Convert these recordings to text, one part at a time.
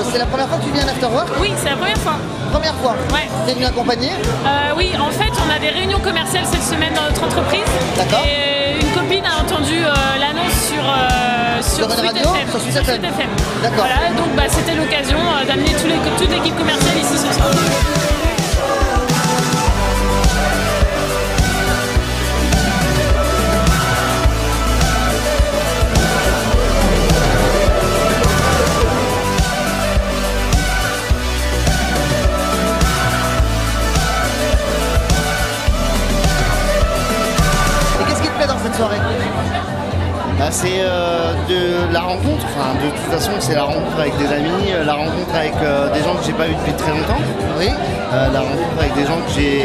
c'est la première fois que tu viens à l'Afterwork? Oui, c'est la première fois. Première fois? Ouais. T'es venu accompagner? Oui, en fait, on a des réunions commerciales cette semaine dans notre entreprise. D'accord. Et une copine a entendu l'annonce sur une Sweet radio, FM. sur Sweet FM. D'accord. Voilà, donc c'était l'occasion d'amener toute l'équipe commerciale ici ce soir. Dans cette soirée? C'est de la rencontre, enfin de toute façon c'est la rencontre avec des amis, la rencontre avec des gens que j'ai pas vu depuis très longtemps. Oui. La rencontre avec des gens que je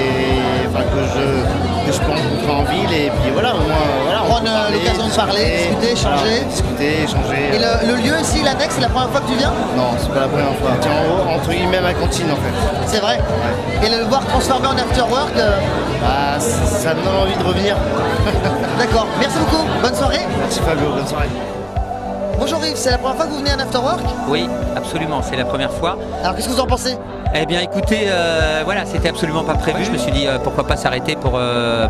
peux rencontrer en ville et puis voilà, au moins voilà. Prendre l'occasion de parler, discuter, échanger. Voilà, discuter, échanger. Et le lieu ici, l'annexe, c'est la première fois que tu viens? Non, c'est pas la première fois. Tiens, en haut, entre guillemets ma cantine en fait. C'est vrai? Ouais. Et le voir transformé en Afterwork ça me donne envie de revenir. D'accord, merci beaucoup, bonne soirée. Merci Fabio, bonne soirée. Bonjour Yves, c'est la première fois que vous venez à un Afterwork? Oui, absolument, c'est la première fois. Alors qu'est-ce que vous en pensez? Eh bien écoutez, voilà, c'était absolument pas prévu. Je me suis dit pourquoi pas s'arrêter pour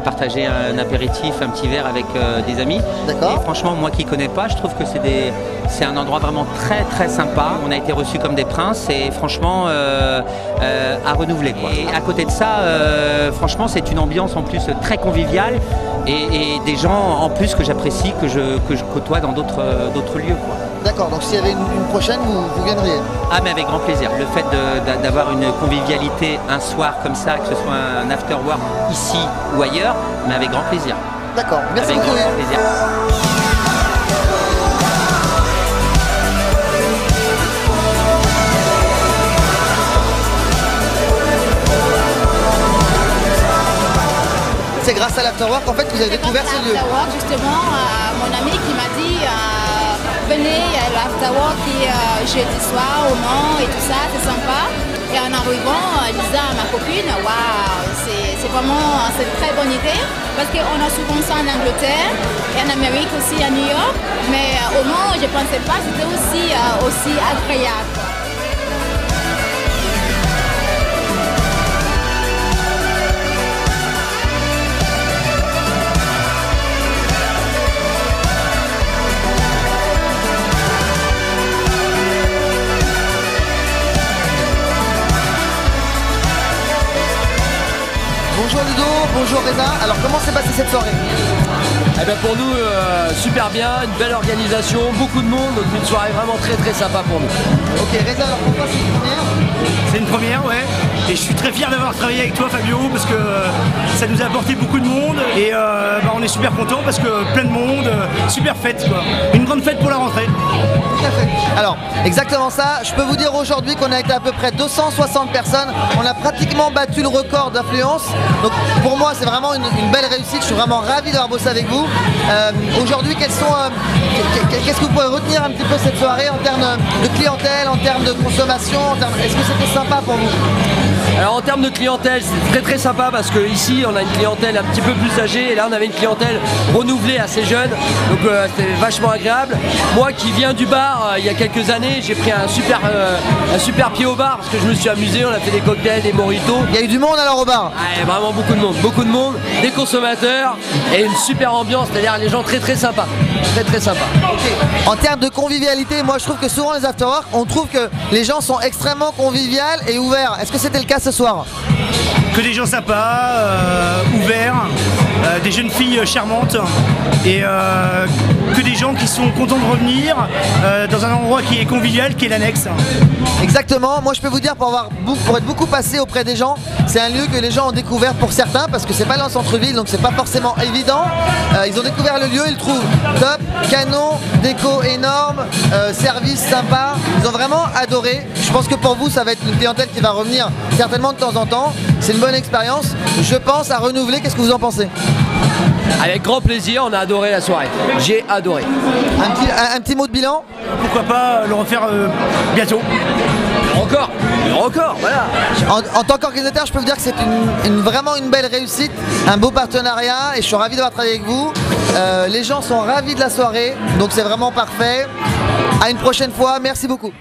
partager un apéritif, un petit verre avec des amis. D'accord. Et franchement, moi qui connais pas, je trouve que c'est un endroit vraiment très très sympa. On a été reçus comme des princes et franchement à renouveler quoi. Et à côté de ça, franchement, c'est une ambiance en plus très conviviale et des gens en plus que j'apprécie, que je côtoie dans d'autres lieux quoi. D'accord, donc s'il y avait une prochaine, vous viendriez? Ah mais avec grand plaisir. Le fait d'avoir une convivialité un soir comme ça, que ce soit un after work ici ou ailleurs, mais avec grand plaisir. D'accord, merci avec beaucoup. Grand plaisir. C'est grâce à l'Afterwork en fait que vous avez découvert ce lieu? L'Afterwork, justement, mon ami qui m'a dit venez à l'Afterwork jeudi soir au Mans et tout ça, c'est sympa. Et en arrivant, je disais à ma copine, waouh, c'est vraiment une très bonne idée parce qu'on a souvent ça en Angleterre et en Amérique aussi, à New York. Mais au Mans, je ne pensais pas que c'était aussi agréable. Bonjour Ludo, bonjour Reza. Alors comment s'est passée cette soirée? Eh bien pour nous, super bien, une belle organisation, beaucoup de monde, donc une soirée vraiment très très sympa pour nous. Ok Reza, alors pourquoi c'est une première? C'est une première, ouais. Et je suis très fier d'avoir travaillé avec toi Fabio parce que ça nous a apporté beaucoup de monde et on est super content parce que plein de monde, super fête quoi. Une grande fête pour la rentrée. Tout à fait. Alors exactement ça, je peux vous dire aujourd'hui qu'on a été à peu près 260 personnes, on a pratiquement battu le record d'affluence. Donc pour moi c'est vraiment une belle réussite, je suis vraiment ravi d'avoir bossé avec vous. Aujourd'hui qu'est-ce que vous pouvez retenir un petit peu cette soirée en termes de clientèle, en termes de consommation, est-ce que c'était sympa pour vous? Alors en termes de clientèle, c'est très très sympa parce que ici on a une clientèle un petit peu plus âgée et là on avait une clientèle renouvelée assez jeune, donc c'était vachement agréable. Moi qui viens du bar il y a quelques années, j'ai pris un super pied au bar parce que je me suis amusé, on a fait des cocktails, des mojitos. Il y a eu du monde alors au bar? Ouais, vraiment beaucoup de monde, des consommateurs et une super ambiance, c'est-à-dire les gens très très sympas, très très sympas. Okay. En termes de convivialité, moi je trouve que souvent les afterwork, on trouve que les gens sont extrêmement conviviales et ouverts. Est-ce que c'était le cas ce soir? Que des gens sympas, ouverts, des jeunes filles charmantes et que des gens qui sont contents de revenir dans un endroit qui est convivial, qui est l'annexe. Exactement, moi je peux vous dire pour être beaucoup passé auprès des gens, c'est un lieu que les gens ont découvert pour certains parce que c'est pas dans le centre-ville donc c'est pas forcément évident. Ils ont découvert le lieu, ils le trouvent top, canon, déco énorme, service sympa, ils ont vraiment adoré. Je pense que pour vous ça va être une clientèle qui va revenir certainement de temps en temps. C'est une bonne expérience, je pense à renouveler, qu'est-ce que vous en pensez? Avec grand plaisir, on a adoré la soirée, j'ai adoré. Un petit mot de bilan? Pourquoi pas le refaire bientôt? Encore, voilà. En tant qu'organisateur, je peux vous dire que c'est vraiment une belle réussite, un beau partenariat et je suis ravi d'avoir travaillé avec vous. Les gens sont ravis de la soirée, donc c'est vraiment parfait. À une prochaine fois, merci beaucoup.